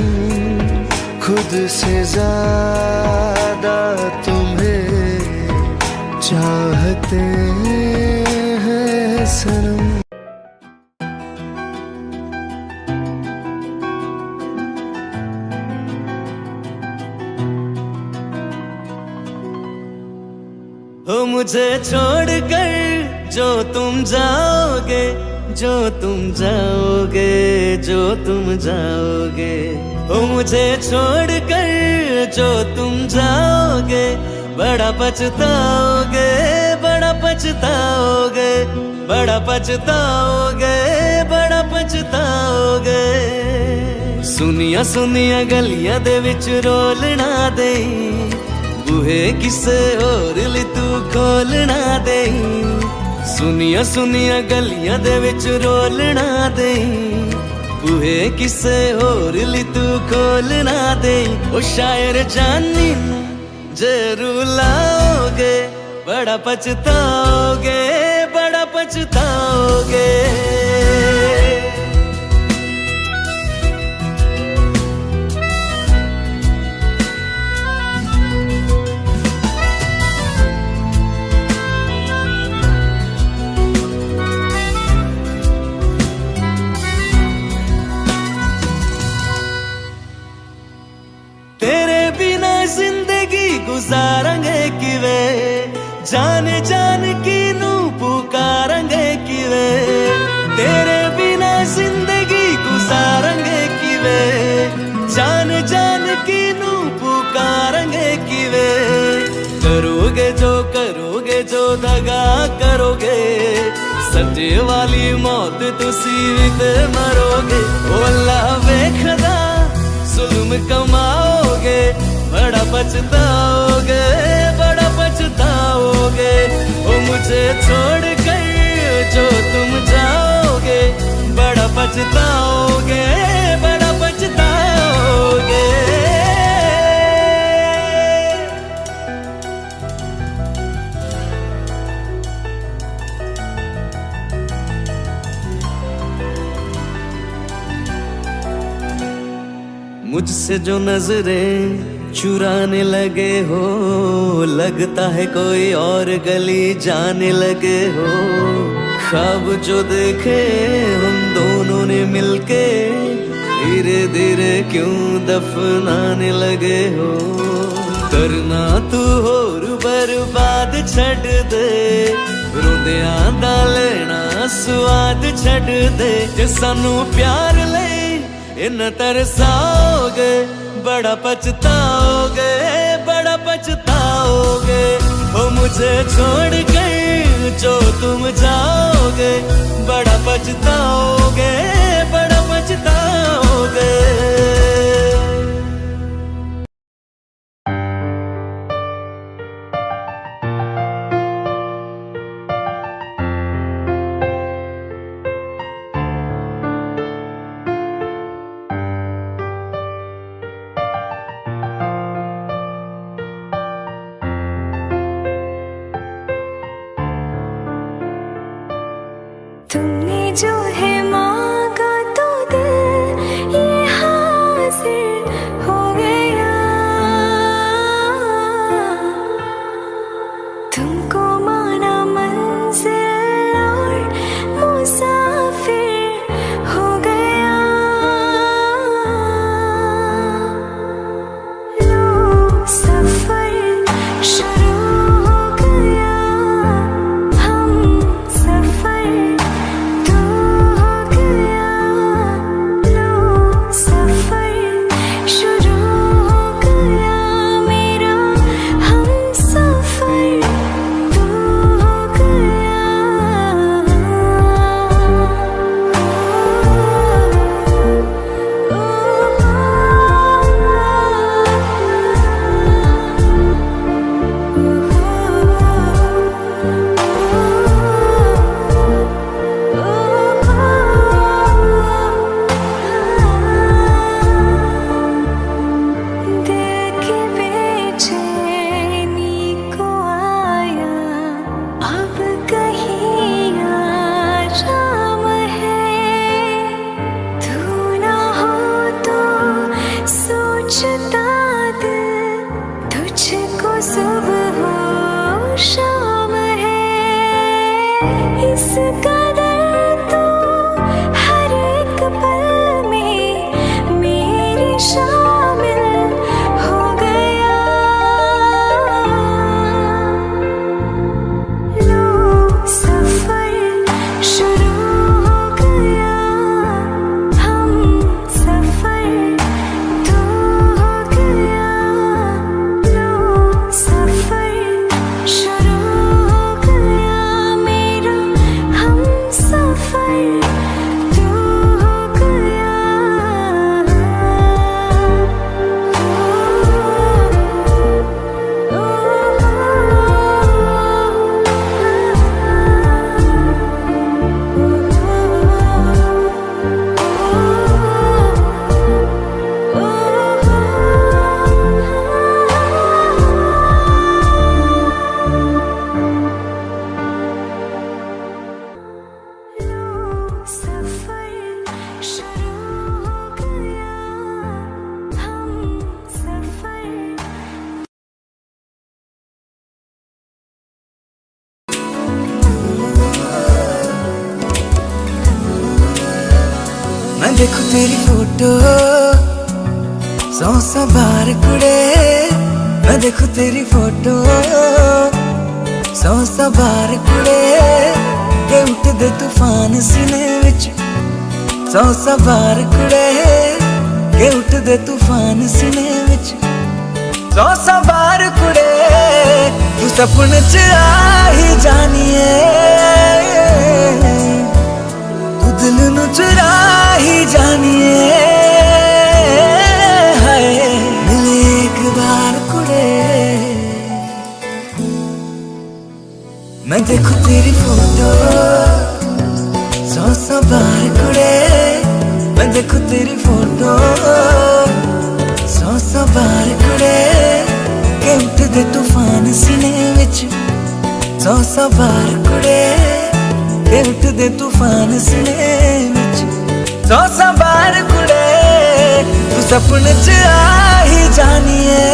खुद से ज्यादा तुम्हें चाहते हैं सनम हो मुझे छोड़कर जो तुम जाओगे जो तुम जाओगे जो तुम जाओगे हो मुझे छोड़कर जो तुम जाओगे बड़ा पछताओगे बड़ा पछताओगे बड़ा पछताओगे बड़ा पछताओगे सुनिया सुनिया गलियां दे विच रोलना दे बूहे किसे होर ली तू खोलना दे सुनिया सुनिया गलियां दे विच रोलना दे बूहे किसे होर ली तू खोलना दे ओ शायर जानी जरूर लाओगे बड़ा पछताओगे बड़ा पछताओगे जान जान की नू पुकारेंगे किवे तेरे बिना जिंदगी गुजारेंगे किवे जान जान की नू पुकारेंगे किवे करोगे जो दगा करोगे सजे वाली मौत तुसी भी ते मरोगे ओ अल्लाह वेखदा जुल्म कमाओगे बड़ा पछताओगे ओ मुझे छोड़ कर जो तुम जाओगे बड़ा पछताओगे मुझसे जो नजरें चुराने लगे हो लगता है कोई और गली जाने लगे हो ख्वाब जो देखे हम दोनों ने मिलके धीरे धीरे क्यों दफनाने लगे हो करना तू होर बर्बाद छड़ दे रोंदिया दा लेना स्वाद छड़ दे जे सानू प्यार ले इन तरसाओगे बड़ा पछताओगे ओ मुझे छोड़ कर जो तुम जाओगे बड़ा पछताओगे तुमने जो है मांगा तो दिल ये हासिल हो गया तुमको माना मंजिल और मुसाफिर हो गया लो सफर शुरू हो गया हम सफर मैं देखूं तेरी फोटो 100 बार कुड़े मैं देखूं तेरी फोटो सौ सवार कुड़े के उठदे तूफान सीने विच, सौ सवार कुड़े के उठदे तूफान सीने विच, सौ सवार कुड़े तू सपने च आ ही जानिए, तू दिल नू चुरा ही जानिए। हाय मिले एक बार कुड़े, मैं देखूं तेरी फोटो सौ बार कुड़े, मैं देखूं तेरी फोटो सौ बार कुड़े के उठदे तूफान सीने विच, सौ बार कुड़े के उठदे तूफान सीने विच, सौ बार कुड़े तू सपने च आ ही जानिए,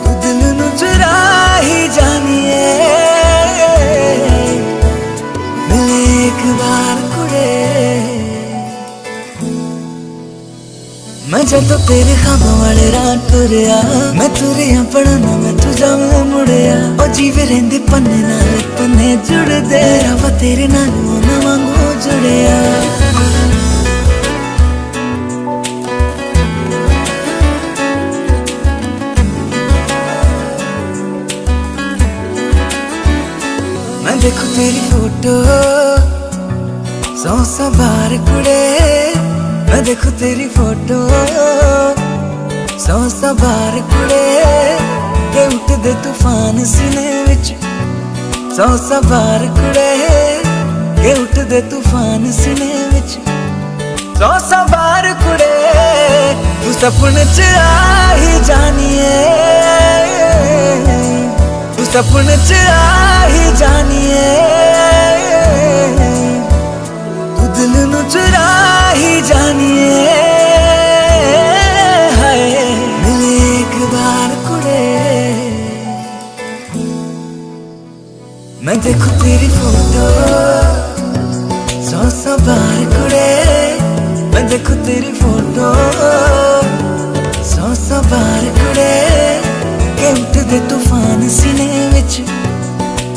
तू दिल नू चुरा ही जानिए। मिले एक बार कुड़े, मैं जदों तेरे ख्वाबों वाले राह तुरिया, मैं तुरिया पढ़ना मैं तू जावे मुड़िया, ओ जीवे रहिंदे पन्ने नाल पन्ने जुड़दे, रवा तेरे नाल ना वांगू जुड़िया। मैं देखूं तेरी फोटो सौ बार कुड़े, मैं देखूं तेरी फोटो सौ बार कुड़े के उठदे तूफान सीने विच, सौ बार कुड़े के उठदे तूफान सीने विच, सौ बार कुड़े तू सपने च आ ही जानिए, तू सपने च आ ही जानिए। तू दिल नू चुरा ही जानिए। हाय मिले एक बार कुड़े, मैं देखूं तेरी फोटो सौ बार कुड़े, मैं देखूं तेरी फोटो सौ बार कुड़े के उठदे तूफान सीने विच,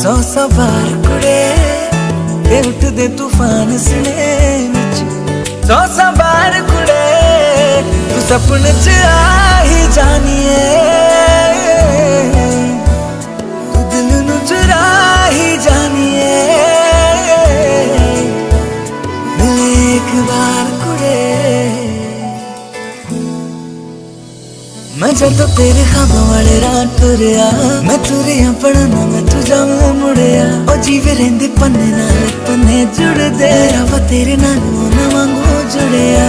सौ बार कुड़े के उठदे तूफान सीने विच, सौ बार कुड़े तू सपने च आ ही जानिए, तू दिल नू चुरा ही जानिए। मिले एक बार कुड़े, मैं जदों तेरे ख्वाबों वाले राह तुरिया, मैं तुरिया पढ़ना मैं तू जावे मुड़िया, ओ जीवे रहिंदे पन्ने नाल पन्ने जुड़दे, रवा तेरे नाल ना वांगू जुड़िया।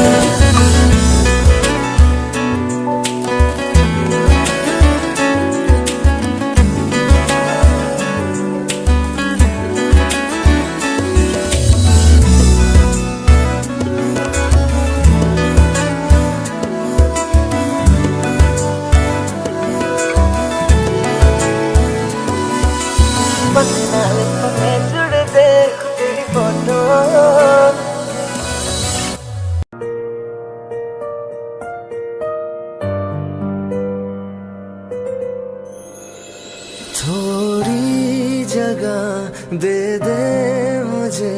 पन्ने नाल पन्ने जुड़दे तेरी फोटो, थोड़ी जगह दे दे मुझे,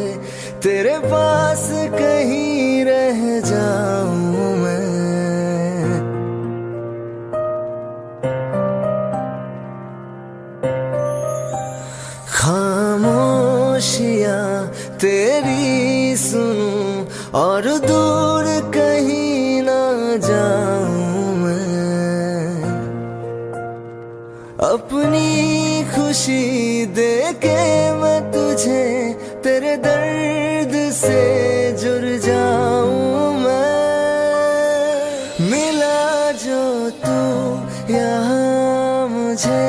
तेरे पास कहीं रह जाऊं मैं, खामोशियां तेरी सुनूं और दूर कहीं ना जाऊं मैं, अपनी खुशी देके मैं तुझे तेरे दर्द से जुड़ जाऊं मैं, मिला जो तू यहाँ मुझे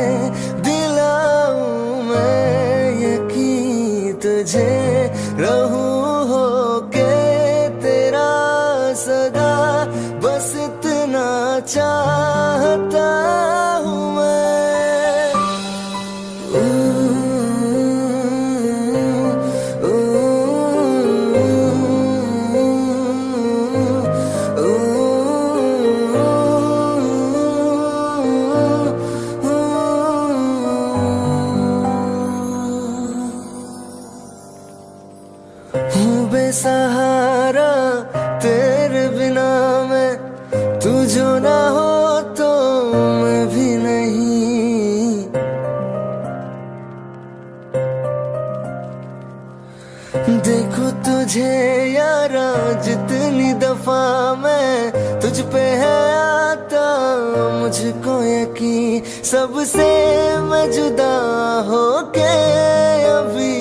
दिलाऊं मैं यकीन तुझे, रहूं होके तेरा सदा, बस इतना चाहता हूँ मैं। तुझे यारा जितनी दफा मैं तुझ पे है आता, मुझको यकीन सबसे मैं जुदा होके अभी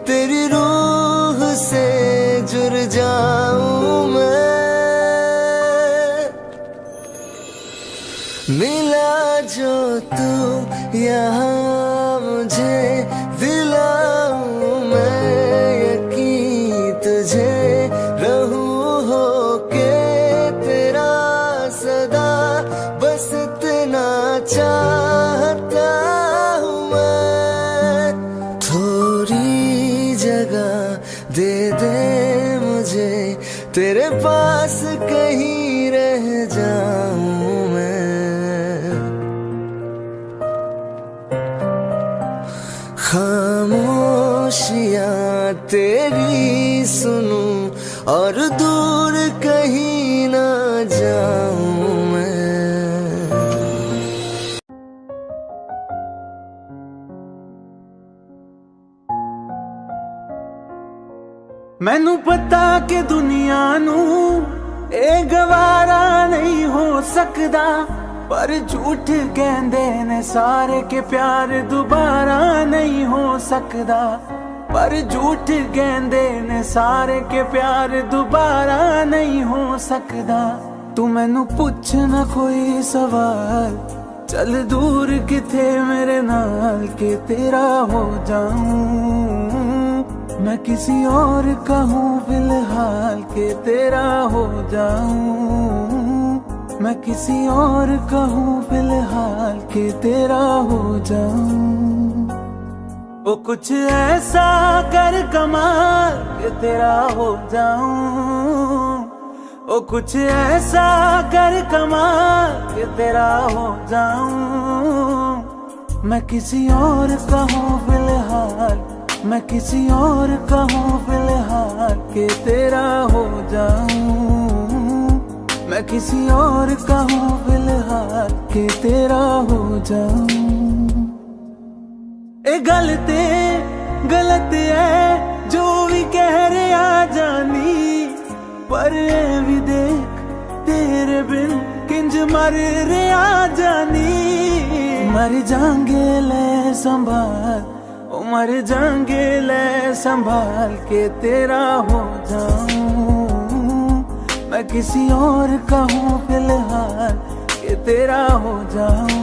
तेरी रूह से जुड़ जाऊं मैं। मिला जो तू यहाँ मुझे दिलाऊं मैं यकीन तुझे रहूं होके तेरा सदा, बस इतना चाहता हूँ मैं। थोड़ी जगह दे दे मुझे तेरे पास कहीं रह जाऊं मैं। खामोशियाँ तेरी सुनूं और दूर कहीं ना जाऊं मैं। मैनू पता कि दुनिया नू ए गवारा नहीं हो सकदा, पर झूठ कहंदे ने सारे के प्यार दोबारा नहीं हो सकदा। पर झूठ कहंदे ने सारे के प्यार दोबारा नहीं हो सकदा। तू मैनू पुछ ना कोई सवाल, चल दूर किथे मेरे नाल के तेरा हो जाऊं। मैं किसी और का हूँ फिलहाल के तेरा हो जाऊं। मैं किसी और का हूँ फिलहाल के तेरा हो जाऊं। ओ कुछ ऐसा कर कमाल के तेरा हो जाऊं। ओ कुछ ऐसा कर कमाल के तेरा हो जाऊं। मैं किसी और का हूँ फिलहाल, मैं किसी और का हूँ फिलहाल के तेरा हो जाऊं। मैं किसी और का हूँ फिलहाल के तेरा हो जाऊं। ए गलत है जो भी कह रहे आ जानी, पर ए भी देख तेरे बिन किंज मर रहे आ जानी। मर जाएंगे ले संभाल, ओ मर जाएंगे ले संभाल के तेरा हो जाऊं। मैं किसी और का हूँ फिलहाल के तेरा हो जाऊं।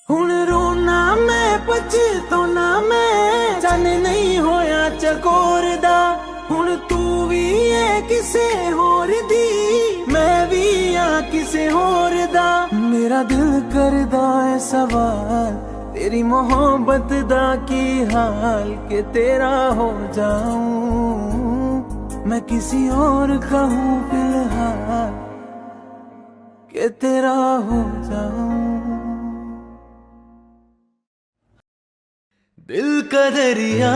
हुण रोना मैं पछताना मैं, चन नहीं होया चकोर दा। हुण तू भी है किसे होर दी, मैं भी हाँ किसे होर दा। मेरा दिल करदा है सवाल तेरी मोहब्बत दा की हाल के तेरा हो जाऊं। मैं किसी और का हूँ फिलहाल के तेरा हो जाऊं। दिल का दरिया